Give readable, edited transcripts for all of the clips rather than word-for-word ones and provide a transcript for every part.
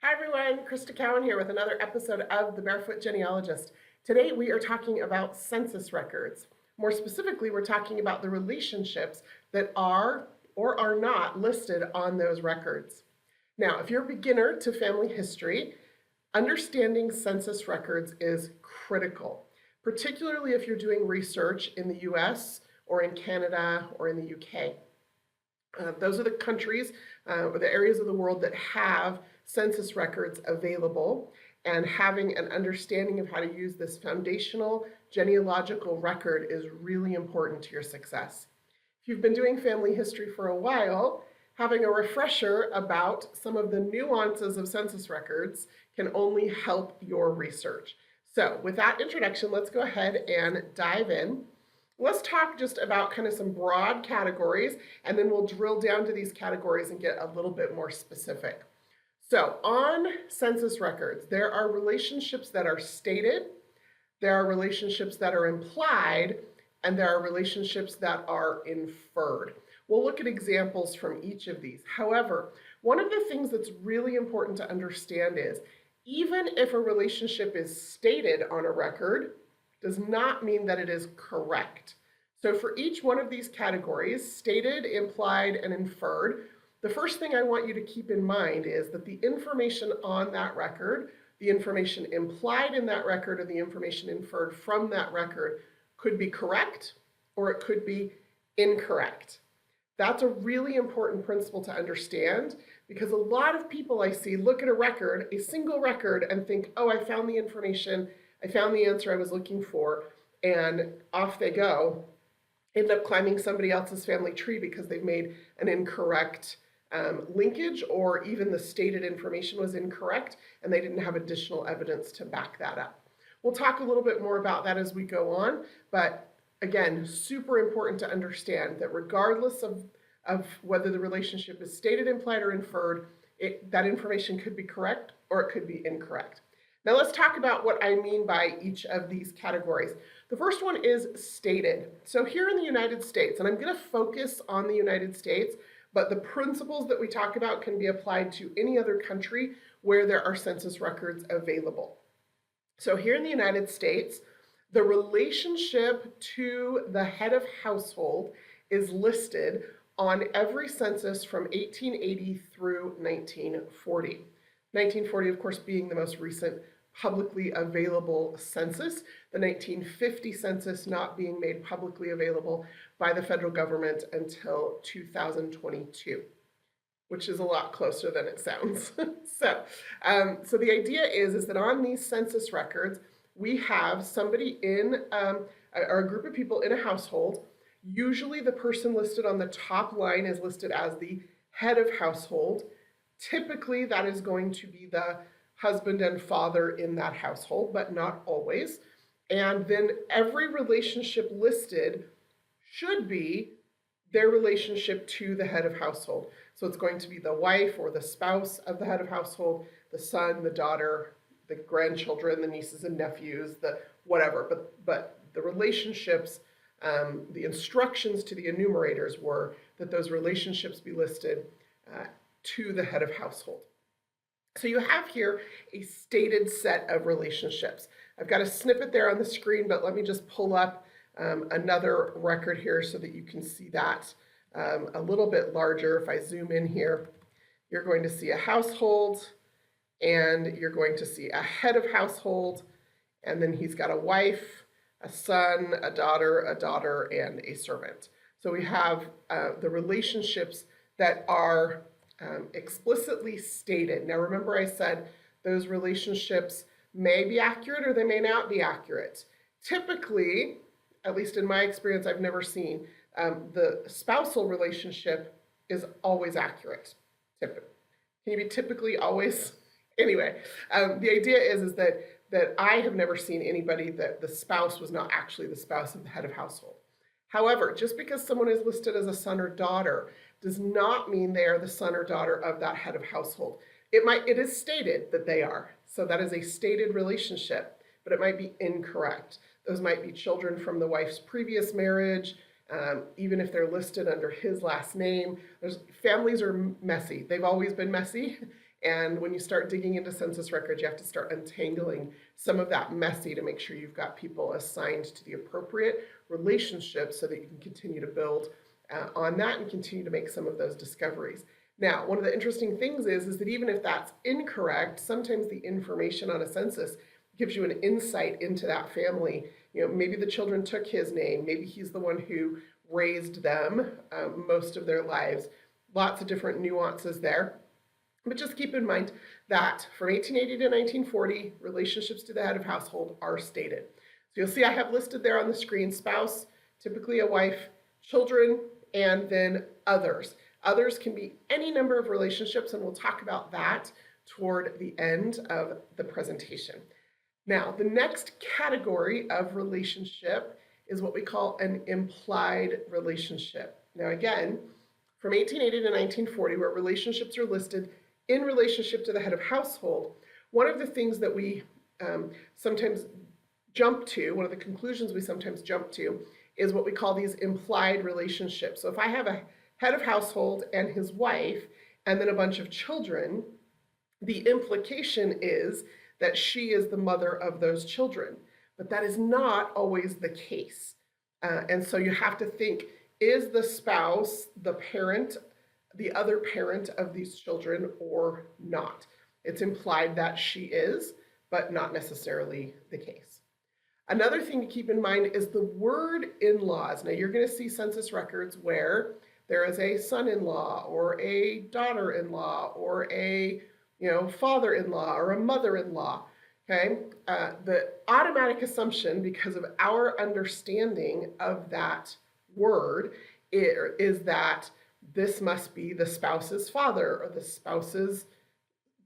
Hi everyone, Crista Cowan here with another episode of The Barefoot Genealogist. Today we are talking about census records. More specifically, we're talking about the relationships that are or are not listed on those records. Now, if you're a beginner to family history, understanding census records is critical, particularly if you're doing research in the US or in Canada or in the UK. Those are the countries or the areas of the world that have census records available, and having an understanding of how to use this foundational genealogical record is really important to your success. If you've been doing family history for a while, having a refresher about some of the nuances of census records can only help your research. So with that introduction, let's go ahead and dive in. Let's talk just about kind of some broad categories, and then we'll drill down to these categories and get a little bit more specific. So on census records, there are relationships that are stated, there are relationships that are implied, and there are relationships that are inferred. We'll look at examples from each of these. However, one of the things that's really important to understand is even if a relationship is stated on a record, does not mean that it is correct. So for each one of these categories, stated, implied, and inferred, the first thing I want you to keep in mind is that the information on that record, the information implied in that record, or the information inferred from that record could be correct or it could be incorrect. That's a really important principle to understand, because a lot of people I see look at a record, a single record, and think, oh, I found the information, I found the answer I was looking for, and off they go, end up climbing somebody else's family tree because they've made an incorrect linkage, or even the stated information was incorrect and they didn't have additional evidence to back that up. We'll talk a little bit more about that as we go on, but again, super important to understand that regardless of whether the relationship is stated, implied, or inferred, that information could be correct or it could be incorrect. Now let's talk about what I mean by each of these categories. The first one is stated. So here in the United States, and I'm going to focus on the United States, but the principles that we talk about can be applied to any other country where there are census records available. So here in the United States, the relationship to the head of household is listed on every census from 1880 through 1940. 1940, of course, being the most recent publicly available census, the 1950 census not being made publicly available by the federal government until 2022, which is a lot closer than it sounds. So the idea is that on these census records, we have somebody in, or a group of people in a household. Usually the person listed on the top line is listed as the head of household. Typically that is going to be the husband and father in that household, but not always. And then every relationship listed should be their relationship to the head of household. So it's going to be the wife or the spouse of the head of household, the son, the daughter, the grandchildren, the nieces and nephews, the whatever. But the relationships, the instructions to the enumerators were that those relationships be listed to the head of household. So you have here a stated set of relationships. I've got a snippet there on the screen, but let me just pull up another record here so that you can see that a little bit larger. If I zoom in here, you're going to see a household, and you're going to see a head of household, and then he's got a wife, a son, a daughter, and a servant. So we have the relationships that are explicitly stated. Now remember I said those relationships may be accurate or they may not be accurate. Typically, at least in my experience, I've never seen the spousal relationship is always accurate. Can you be typically always? Anyway, the idea is that I have never seen anybody that the spouse was not actually the spouse of the head of household. However, just because someone is listed as a son or daughter does not mean they are the son or daughter of that head of household. It is stated that they are, so that is a stated relationship, but it might be incorrect. Those might be children from the wife's previous marriage, even if they're listed under his last name. Families are messy. They've always been messy, And when you start digging into census records, you have to start untangling some of that messy to make sure you've got people assigned to the appropriate relationships so that you can continue to build on that and continue to make some of those discoveries. Now, one of the interesting things is that even if that's incorrect, sometimes the information on a census gives you an insight into that family. Maybe the children took his name, maybe he's the one who raised them most of their lives. Lots of different nuances there. But just keep in mind that from 1880 to 1940, relationships to the head of household are stated. So you'll see I have listed there on the screen spouse, typically a wife, children, and then others. Others can be any number of relationships, and we'll talk about that toward the end of the presentation. Now, the next category of relationship is what we call an implied relationship. Now, again, from 1880 to 1940, where relationships are listed in relationship to the head of household, one of the things that we sometimes jump to, one of the conclusions we sometimes jump to, is what we call these implied relationships. So if I have a head of household and his wife, and then a bunch of children, the implication is that she is the mother of those children. But that is not always the case. And so you have to think, is the spouse the parent, the other parent of these children, or not? It's implied that she is, but not necessarily the case. Another thing to keep in mind is the word in-laws. Now, you're going to see census records where there is a son-in-law or a daughter-in-law or a father-in-law or a mother-in-law. Okay, the automatic assumption, because of our understanding of that word, is that this must be the spouse's father or the spouse's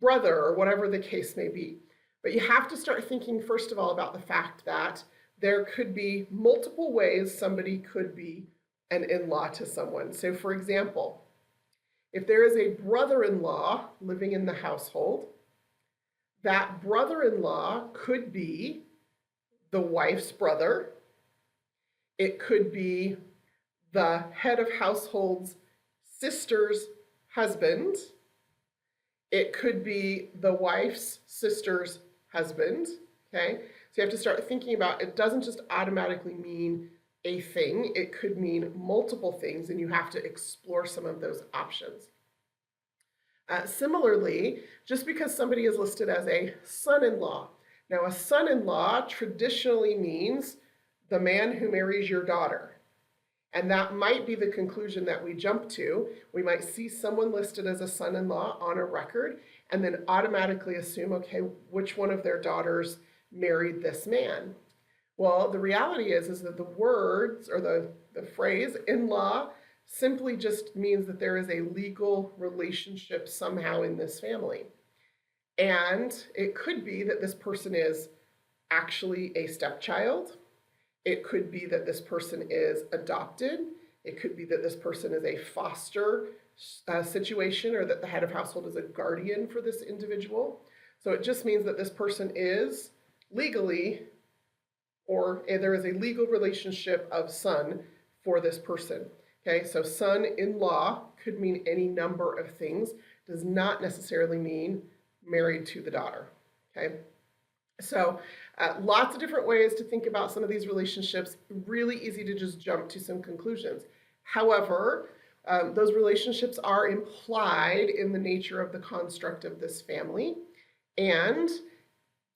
brother or whatever the case may be. But you have to start thinking, first of all, about the fact that there could be multiple ways somebody could be an in-law to someone. So, for example, if there is a brother-in-law living in the household, that brother-in-law could be the wife's brother. It could be the head of household's sister's husband. It could be the wife's sister's husband. Okay, so you have to start thinking about, it doesn't just automatically mean a thing, it could mean multiple things, and you have to explore some of those options. Similarly, just because somebody is listed as a son-in-law, now a son-in-law traditionally means the man who marries your daughter. And that might be the conclusion that we jump to. We might see someone listed as a son-in-law on a record and then automatically assume, okay, which one of their daughters married this man? Well, the reality is that the words or the phrase in-law simply just means that there is a legal relationship somehow in this family. And it could be that this person is actually a stepchild. It could be that this person is adopted. It could be that this person is a foster situation, or that the head of household is a guardian for this individual. So it just means that this person is legally, or there is a legal relationship of son for this person. Okay, so son-in-law could mean any number of things, does not necessarily mean married to the daughter. Okay, so lots of different ways to think about some of these relationships. Really easy to just jump to some conclusions. However, those relationships are implied in the nature of the construct of this family, and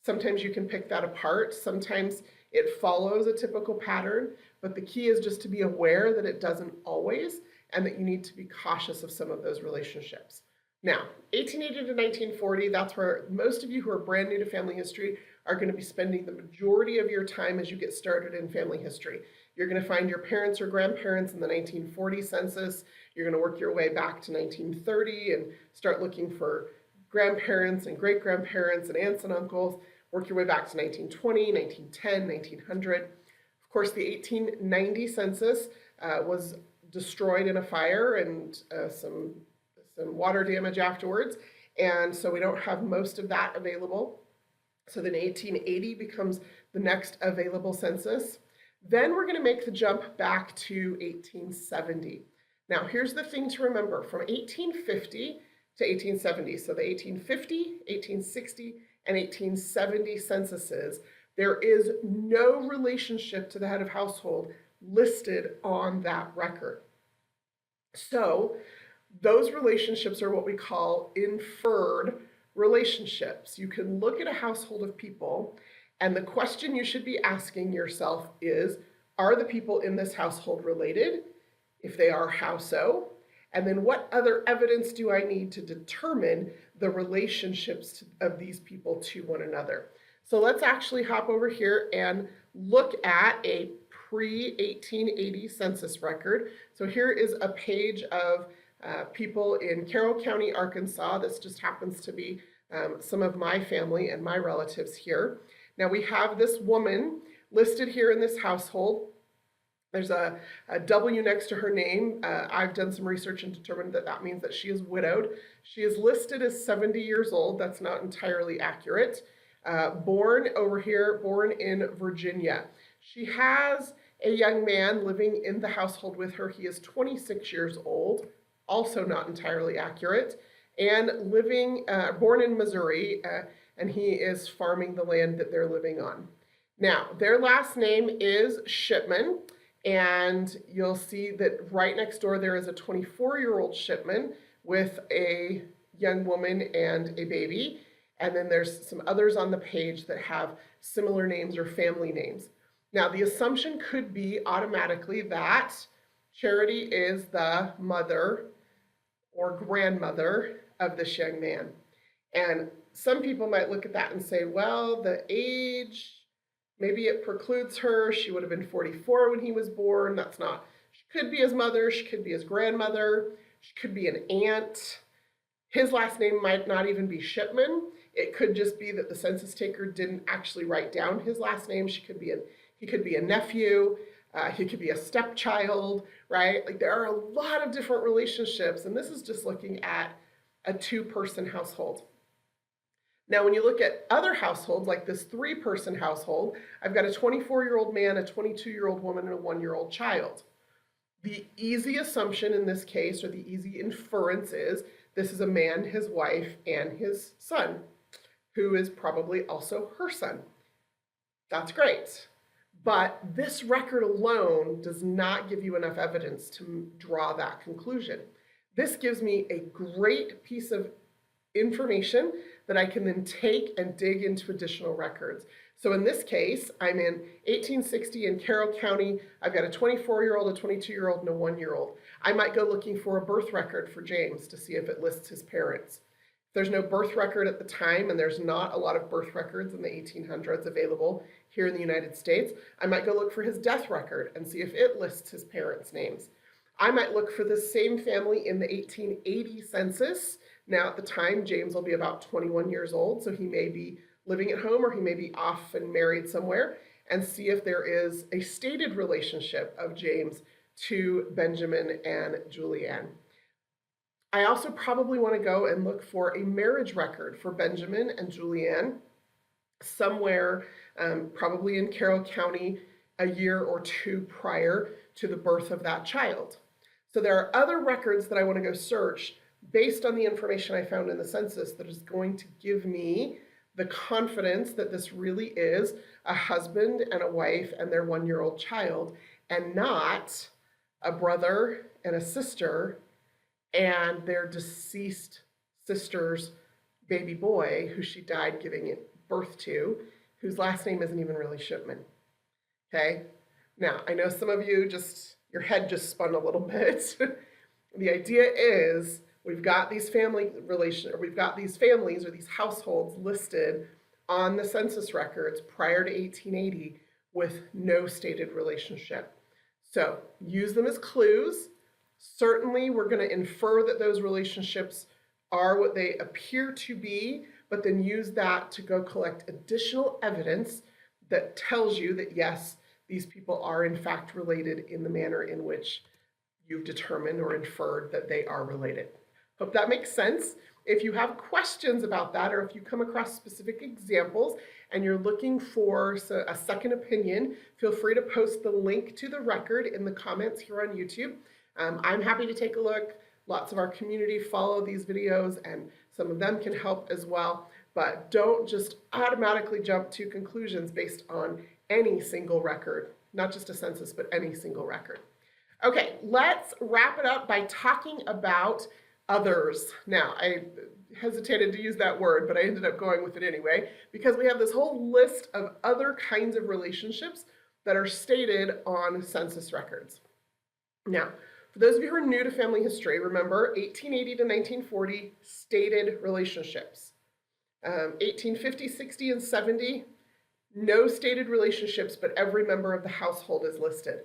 sometimes you can pick that apart. Sometimes it follows a typical pattern, but the key is just to be aware that it doesn't always, and that you need to be cautious of some of those relationships. Now, 1880 to 1940, that's where most of you who are brand new to family history are going to be spending the majority of your time as you get started in family history. You're going to find your parents or grandparents in the 1940 census. You're going to work your way back to 1930 and start looking for grandparents and great-grandparents and aunts and uncles. Work your way back to 1920, 1910, 1900. Of course, the 1890 census was destroyed in a fire and some water damage afterwards, and so we don't have most of that available. So then 1880 becomes the next available census. Then we're going to make the jump back to 1870. Now, here's the thing to remember. From 1850 to 1870. So the 1850, 1860, and 1870 censuses, there is no relationship to the head of household listed on that record. So those relationships are what we call inferred relationships. You can look at a household of people, and the question you should be asking yourself is, are the people in this household related? If they are, how so? And then what other evidence do I need to determine the relationships of these people to one another? So let's actually hop over here and look at a pre-1880 census record. So here is a page of people in Carroll County, Arkansas. This just happens to be some of my family and my relatives here. Now we have this woman listed here in this household. There's a W next to her name. I've done some research and determined that that means that she is widowed. She is listed as 70 years old. That's not entirely accurate. Born over here, born in Virginia. She has a young man living in the household with her. He is 26 years old, also not entirely accurate, and living, born in Missouri, and he is farming the land that they're living on. Now, their last name is Shipman. And you'll see that right next door there is a 24-year-old Shipman with a young woman and a baby. And then there's some others on the page that have similar names or family names. Now, the assumption could be automatically that Charity is the mother or grandmother of this young man. And some people might look at that and say, well, the age, maybe it precludes her. She would have been 44 when he was born. That's not. She could be his mother. She could be his grandmother. She could be an aunt. His last name might not even be Shipman. It could just be that the census taker didn't actually write down his last name. He could be a nephew. He could be a stepchild, right? Like there are a lot of different relationships, and this is just looking at a two-person household. Now, when you look at other households, like this three-person household, I've got a 24-year-old man, a 22-year-old woman, and a 1-year-old child. The easy assumption in this case, or the easy inference is, this is a man, his wife, and his son, who is probably also her son. That's great. But this record alone does not give you enough evidence to draw that conclusion. This gives me a great piece of information that I can then take and dig into additional records. So in this case, I'm in 1860 in Carroll County. I've got a 24-year-old, a 22-year-old, and a 1-year-old. I might go looking for a birth record for James to see if it lists his parents. If there's no birth record at the time, and there's not a lot of birth records in the 1800s available here in the United States, I might go look for his death record and see if it lists his parents' names. I might look for the same family in the 1880 census. Now, at the time, James will be about 21 years old, so he may be living at home or he may be off and married somewhere, and see if there is a stated relationship of James to Benjamin and Julianne. I also probably want to go and look for a marriage record for Benjamin and Julianne somewhere, probably in Carroll County, a year or two prior to the birth of that child. So there are other records that I want to go search based on the information I found in the census that is going to give me the confidence that this really is a husband and a wife and their 1-year-old child, and not a brother and a sister and their deceased sister's baby boy who she died giving birth to, whose last name isn't even really Shipman. Okay? Now, I know some of you your head just spun a little bit. The idea is we've got these families or these households listed on the census records prior to 1880 with no stated relationship. So use them as clues. Certainly, we're going to infer that those relationships are what they appear to be, but then use that to go collect additional evidence that tells you that, yes, these people are in fact related in the manner in which you've determined or inferred that they are related. Hope that makes sense. If you have questions about that, or if you come across specific examples and you're looking for a second opinion, feel free to post the link to the record in the comments here on YouTube. I'm happy to take a look. Lots of our community follow these videos, and some of them can help as well. But don't just automatically jump to conclusions based on any single record, not just a census, but any single record. Okay, let's wrap it up by talking about others. Now, I hesitated to use that word, but I ended up going with it anyway, because we have this whole list of other kinds of relationships that are stated on census records. Now, for those of you who are new to family history, remember 1880 to 1940, stated relationships. 1850, 60, and 70, no stated relationships, but every member of the household is listed.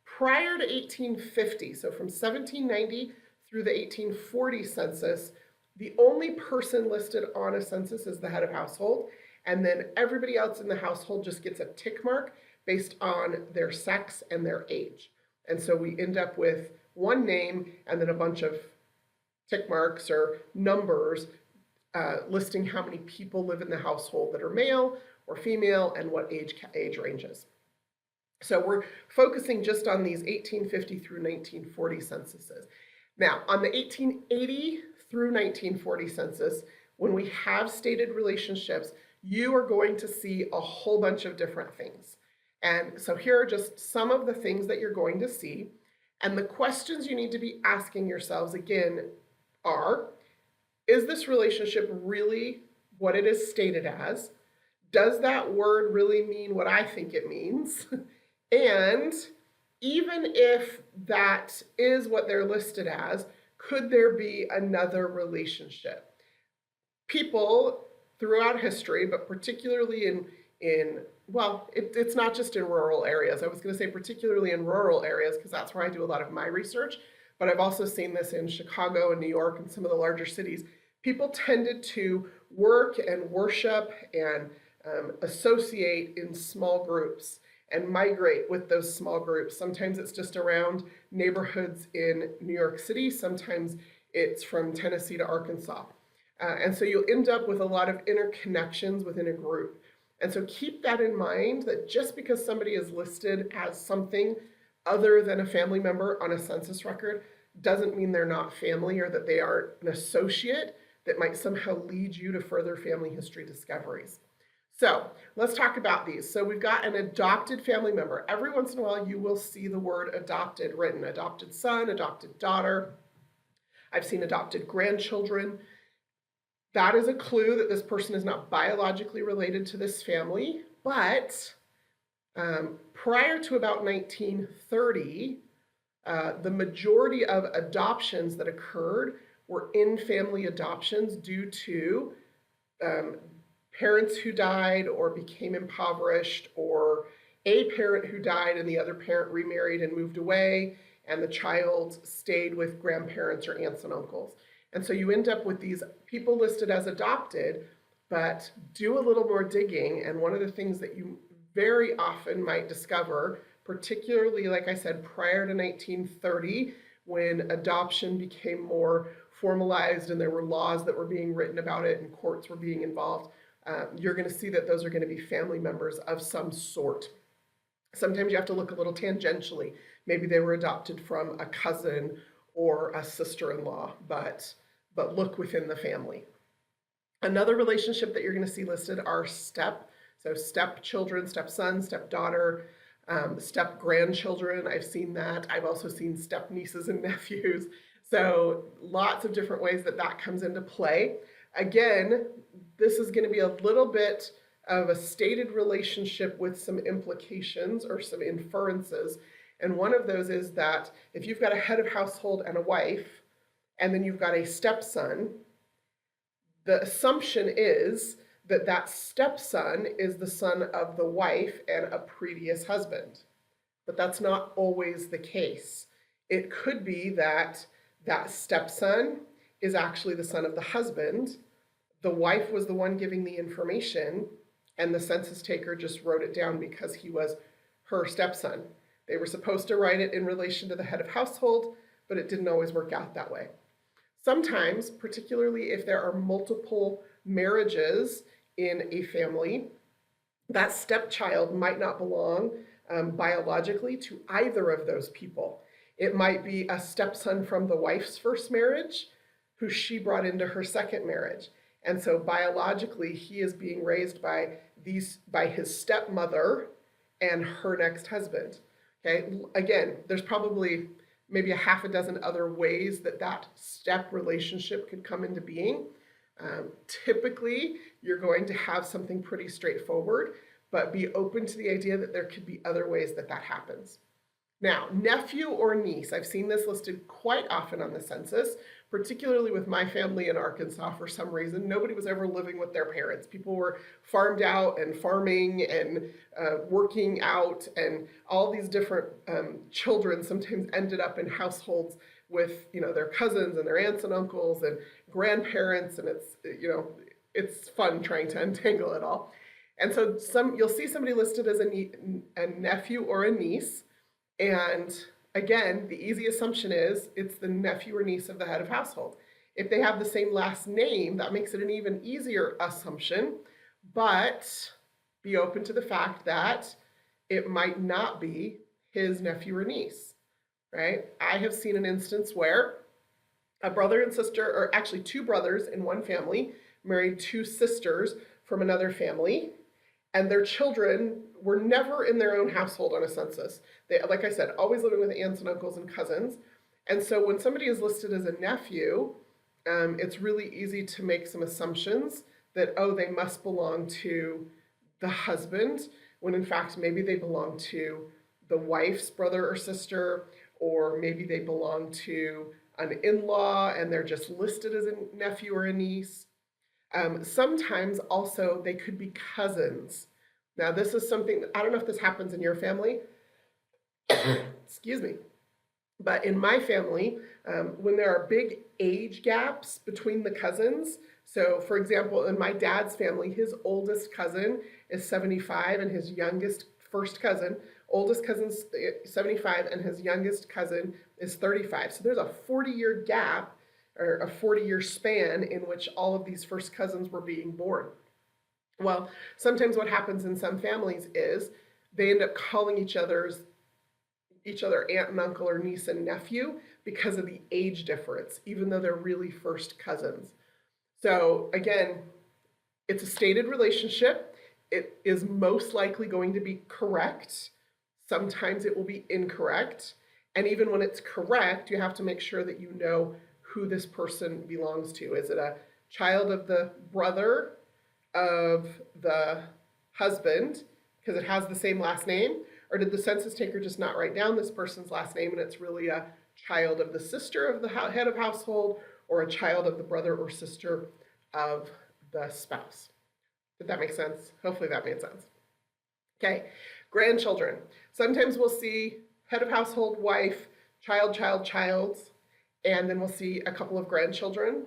Prior to 1850, so from 1790 through the 1840 census, the only person listed on a census is the head of household, and then everybody else in the household just gets a tick mark based on their sex and their age. And so we end up with one name and then a bunch of tick marks or numbers listing how many people live in the household that are male or female and what age ranges. So we're focusing just on these 1850 through 1940 censuses. Now, on the 1880 through 1940 census, when we have stated relationships, you are going to see a whole bunch of different things. And so here are just some of the things that you're going to see. And the questions you need to be asking yourselves again are, is this relationship really what it is stated as? Does that word really mean what I think it means? And even if that is what they're listed as, could there be another relationship? People throughout history, but particularly it's not just in rural areas. I was going to say particularly in rural areas because that's where I do a lot of my research, but I've also seen this in Chicago and New York and some of the larger cities. People tended to work and worship and associate in small groups and migrate with those small groups. Sometimes it's just around neighborhoods in New York City. Sometimes it's from Tennessee to Arkansas. And so you'll end up with a lot of interconnections within a group. And so keep that in mind, that just because somebody is listed as something other than a family member on a census record doesn't mean they're not family or that they are an associate that might somehow lead you to further family history discoveries. So let's talk about these. So we've got an adopted family member. Every once in a while you will see the word adopted written, adopted son, adopted daughter. I've seen adopted grandchildren. That is a clue that this person is not biologically related to this family, but prior to about 1930, the majority of adoptions that occurred were in-family adoptions due to parents who died or became impoverished, or a parent who died and the other parent remarried and moved away, and the child stayed with grandparents or aunts and uncles. And so you end up with these people listed as adopted, but do a little more digging. And one of the things that you very often might discover, particularly, like I said, prior to 1930, when adoption became more formalized and there were laws that were being written about it and courts were being involved, you're going to see that those are going to be family members of some sort. Sometimes you have to look a little tangentially. Maybe they were adopted from a cousin or a sister-in-law, but look within the family. Another relationship that you're going to see listed are stepchildren, stepson, stepdaughter, step-grandchildren. I've seen that. I've also seen step-nieces and nephews. So lots of different ways that comes into play. Again, this is going to be a little bit of a stated relationship with some implications or some inferences. And one of those is that if you've got a head of household and a wife, and then you've got a stepson, the assumption is that that stepson is the son of the wife and a previous husband. But that's not always the case. It could be that that stepson is actually the son of the husband. The wife was the one giving the information, and the census taker just wrote it down because he was her stepson. They were supposed to write it in relation to the head of household, but it didn't always work out that way. Sometimes, particularly if there are multiple marriages in a family, that stepchild might not belong biologically to either of those people. It might be a stepson from the wife's first marriage who she brought into her second marriage. And so biologically, he is being raised by his stepmother and her next husband. Okay, again, there's probably maybe a half a dozen other ways that step relationship could come into being. Typically, you're going to have something pretty straightforward, but be open to the idea that there could be other ways that happens. Now, nephew or niece, I've seen this listed quite often on the census, particularly with my family in Arkansas for some reason. Nobody was ever living with their parents. People were farmed out and farming and working out, and all these different children sometimes ended up in households with their cousins and their aunts and uncles and grandparents, and it's fun trying to untangle it all. And so you'll see somebody listed as a nephew or a niece. And again, the easy assumption is it's the nephew or niece of the head of household. If they have the same last name, that makes it an even easier assumption, but be open to the fact that it might not be his nephew or niece, right? I have seen an instance where a brother and sister, or actually two brothers in one family, married two sisters from another family, and their children were never in their own household on a census. They, like I said, always living with aunts and uncles and cousins. And so when somebody is listed as a nephew, it's really easy to make some assumptions that, oh, they must belong to the husband, when in fact maybe they belong to the wife's brother or sister, or maybe they belong to an in-law and they're just listed as a nephew or a niece. Sometimes also they could be cousins. Now this is something, I don't know if this happens in your family, excuse me, but in my family, when there are big age gaps between the cousins, so for example, in my dad's family, his oldest cousin is 75 and his oldest cousin's 75 and his youngest cousin is 35. So there's a 40-year gap, or a 40-year span in which all of these first cousins were being born. Well, sometimes what happens in some families is they end up calling each other aunt and uncle or niece and nephew because of the age difference, even though they're really first cousins. So again, it's a stated relationship. It is most likely going to be correct. Sometimes it will be incorrect. And even when it's correct, you have to make sure that you know who this person belongs to. Is it a child of the brother of the husband, because it has the same last name? Or did the census taker just not write down this person's last name and it's really a child of the sister of the head of household, or a child of the brother or sister of the spouse? Did that make sense? Hopefully that made sense. Okay, grandchildren. Sometimes we'll see head of household, wife, child, and then we'll see a couple of grandchildren.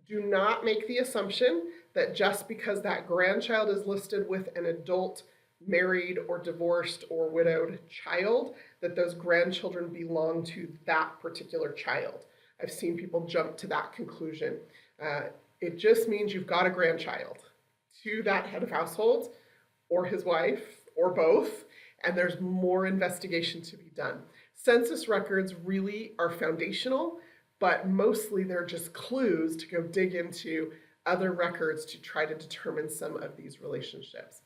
Do not make the assumption that just because that grandchild is listed with an adult married or divorced or widowed child, that those grandchildren belong to that particular child. I've seen people jump to that conclusion. It just means you've got a grandchild to that head of household or his wife or both, and there's more investigation to be done. Census records really are foundational, but mostly they're just clues to go dig into other records to try to determine some of these relationships.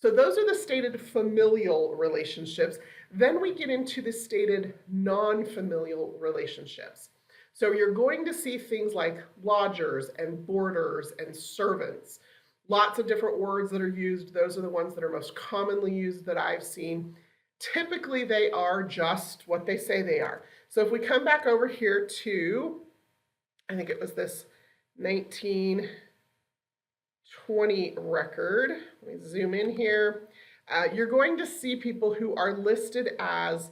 So those are the stated familial relationships. Then we get into the stated non-familial relationships. So you're going to see things like lodgers and boarders and servants. Lots of different words that are used. Those are the ones that are most commonly used that I've seen. Typically, they are just what they say they are. So if we come back over here to, I think it was this 1920 record. Let me zoom in here. You're going to see people who are listed as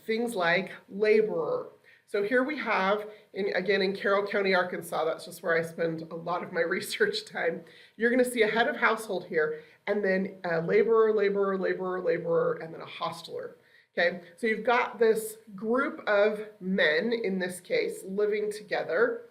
things like laborer. So here we have, again, in Carroll County, Arkansas, that's just where I spend a lot of my research time. You're going to see a head of household here, and then a laborer, and then a hostler. Okay, so you've got this group of men, in this case, living together,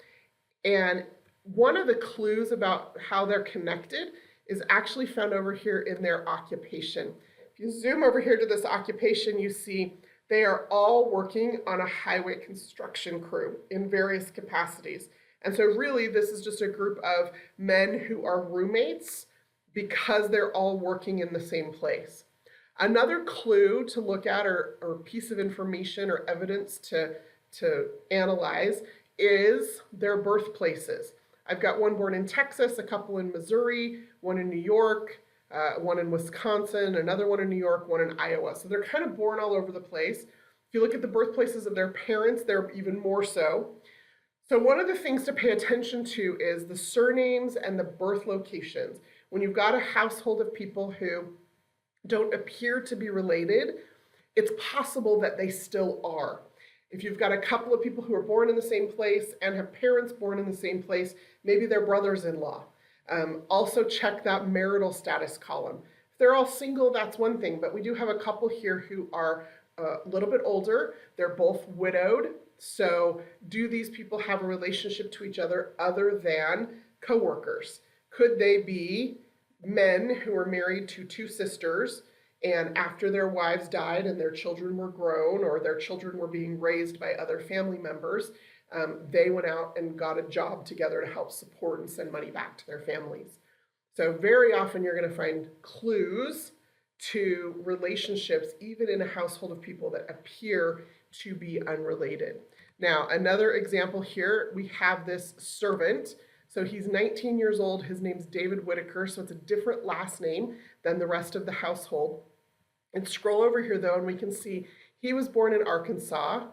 and one of the clues about how they're connected is actually found over here in their occupation. If you zoom over here to this occupation, you see They are all working on a highway construction crew in various capacities. And so really this is just a group of men who are roommates because they're all working in the same place. Another clue to look at or piece of information or evidence to analyze is their birthplaces. I've got one born in Texas, a couple in Missouri, one in New York, one in Wisconsin, another one in New York, one in Iowa. So they're kind of born all over the place. If you look at the birthplaces of their parents, they're even more so. So one of the things to pay attention to is the surnames and the birth locations. When you've got a household of people who don't appear to be related, it's possible that they still are. If you've got a couple of people who are born in the same place and have parents born in the same place, maybe they're brothers-in-law. Also check that marital status column. If they're all single, that's one thing, but we do have a couple here who are a little bit older. They're both widowed. So do these people have a relationship to each other than coworkers? Could they be men who were married to two sisters, and after their wives died and their children were grown or their children were being raised by other family members, they went out and got a job together to help support and send money back to their families. So very often you're going to find clues to relationships even in a household of people that appear to be unrelated. Now, another example here, we have this servant. So he's 19 years old. His name's David Whitaker, so it's a different last name than the rest of the household. And scroll over here, though, and we can see he was born in Arkansas.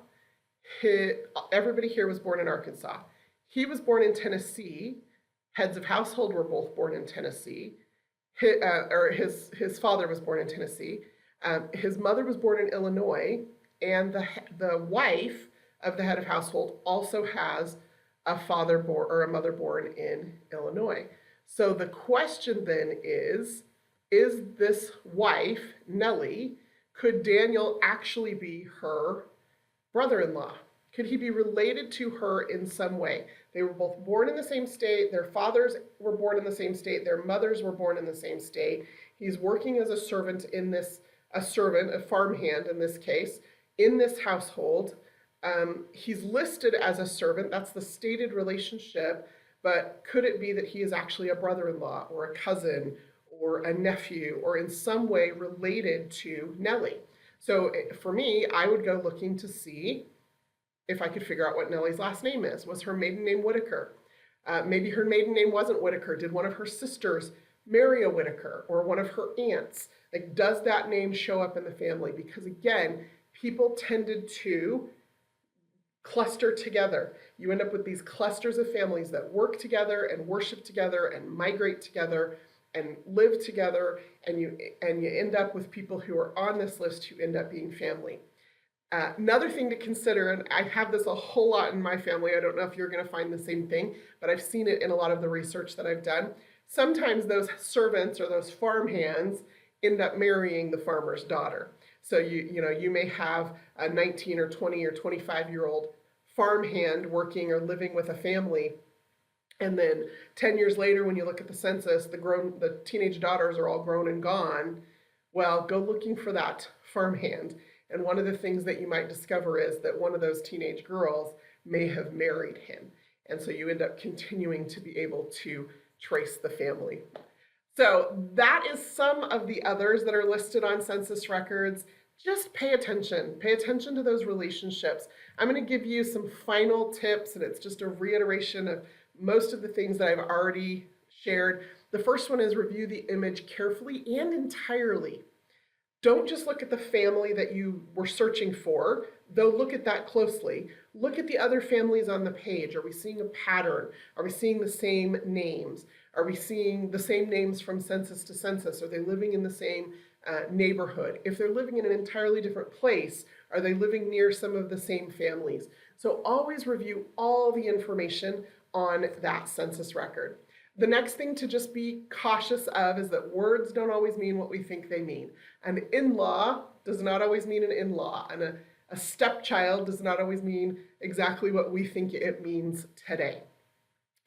Everybody here was born in Arkansas. He was born in Tennessee. Heads of household were both born in Tennessee. His father was born in Tennessee. His mother was born in Illinois, and the wife of the head of household also has a father born or a mother born in Illinois. So the question then is this wife, Nellie, could Daniel actually be her brother-in-law? Could he be related to her in some way? They were both born in the same state. Their fathers were born in the same state. Their mothers were born in the same state. He's working as a servant a farmhand in this case, in this household. He's listed as a servant. That's the stated relationship. But could it be that he is actually a brother-in-law or a cousin or a nephew or in some way related to Nellie? So for me, I would go looking to see if I could figure out what Nellie's last name is. Was her maiden name Whitaker? Maybe her maiden name wasn't Whitaker. Did one of her sisters marry a Whitaker or one of her aunts? Like, does that name show up in the family? Because again, people tended to cluster together. You end up with these clusters of families that work together and worship together and migrate together and live together, and you end up with people who are on this list who end up being family. Another thing to consider, and I have this a whole lot in my family, I don't know if you're going to find the same thing, but I've seen it in a lot of the research that I've done. Sometimes those servants or those farmhands end up marrying the farmer's daughter. So you may have a 19 or 20 or 25-year-old farmhand working or living with a family, and then 10 years later when you look at the census, the teenage daughters are all grown and gone. Well, go looking for that farmhand. And one of the things that you might discover is that one of those teenage girls may have married him. And so you end up continuing to be able to trace the family. So that is some of the others that are listed on census records. Just pay attention. Pay attention to those relationships. I'm going to give you some final tips, and it's just a reiteration of most of the things that I've already shared. The first one is review the image carefully and entirely. Don't just look at the family that you were searching for, though look at that closely. Look at the other families on the page. Are we seeing a pattern? Are we seeing the same names? Are we seeing the same names from census to census? Are they living in the same neighborhood? If they're living in an entirely different place, are they living near some of the same families? So always review all the information on that census record. The next thing to just be cautious of is that words don't always mean what we think they mean. An in-law does not always mean an in-law, and a stepchild does not always mean exactly what we think it means today.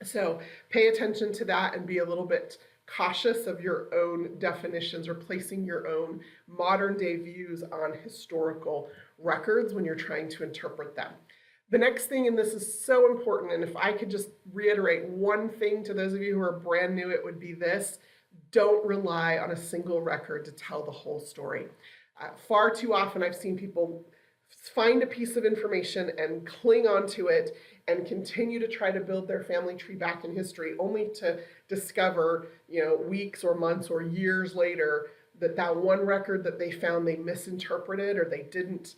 So pay attention to that and be a little bit cautious of your own definitions or placing your own modern day views on historical records when you're trying to interpret them. The next thing, and this is so important, and if I could just reiterate one thing to those of you who are brand new, it would be this: don't rely on a single record to tell the whole story. Far too often I've seen people find a piece of information and cling onto it and continue to try to build their family tree back in history, only to discover, weeks or months or years later that one record that they found they misinterpreted, or they didn't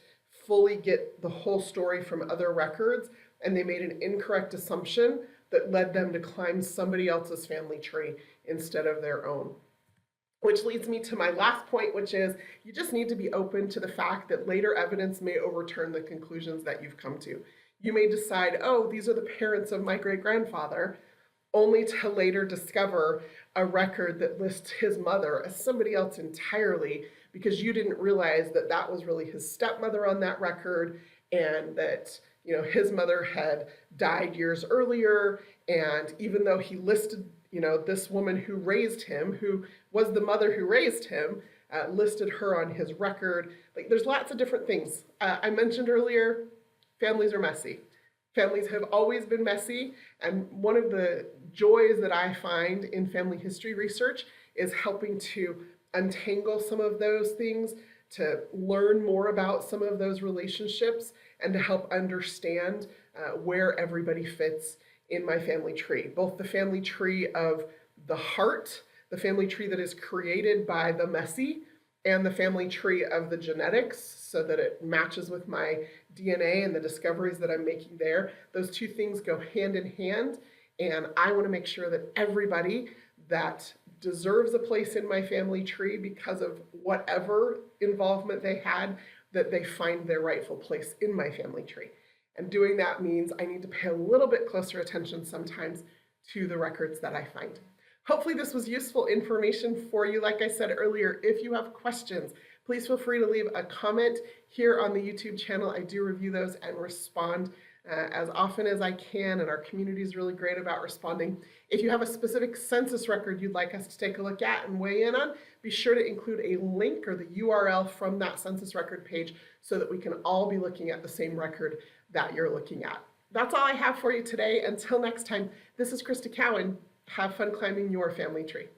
fully get the whole story from other records, and they made an incorrect assumption that led them to climb somebody else's family tree instead of their own. Which leads me to my last point, which is you just need to be open to the fact that later evidence may overturn the conclusions that you've come to. You may decide, oh, these are the parents of my great-grandfather, only to later discover a record that lists his mother as somebody else entirely, because you didn't realize that that was really his stepmother on that record, and that his mother had died years earlier. And even though he listed this woman who raised him, who was the mother who raised him, listed her on his record. Like, there's lots of different things. I mentioned earlier, families are messy. Families have always been messy, and one of the joys that I find in family history research is helping to untangle some of those things, to learn more about some of those relationships, and to help understand where everybody fits in my family tree. Both the family tree of the heart, the family tree that is created by the messy, and the family tree of the genetics, so that it matches with my DNA and the discoveries that I'm making there. Those two things go hand in hand, and I want to make sure that everybody that deserves a place in my family tree because of whatever involvement they had, that they find their rightful place in my family tree. And doing that means I need to pay a little bit closer attention sometimes to the records that I find. Hopefully this was useful information for you. Like I said earlier, if you have questions, please feel free to leave a comment here on the YouTube channel. I do review those and respond as often as I can, and our community is really great about responding. If you have a specific census record you'd like us to take a look at and weigh in on, be sure to include a link or the URL from that census record page so that we can all be looking at the same record that you're looking at. That's all I have for you today. Until next time, this is Crista Cowan. Have fun climbing your family tree.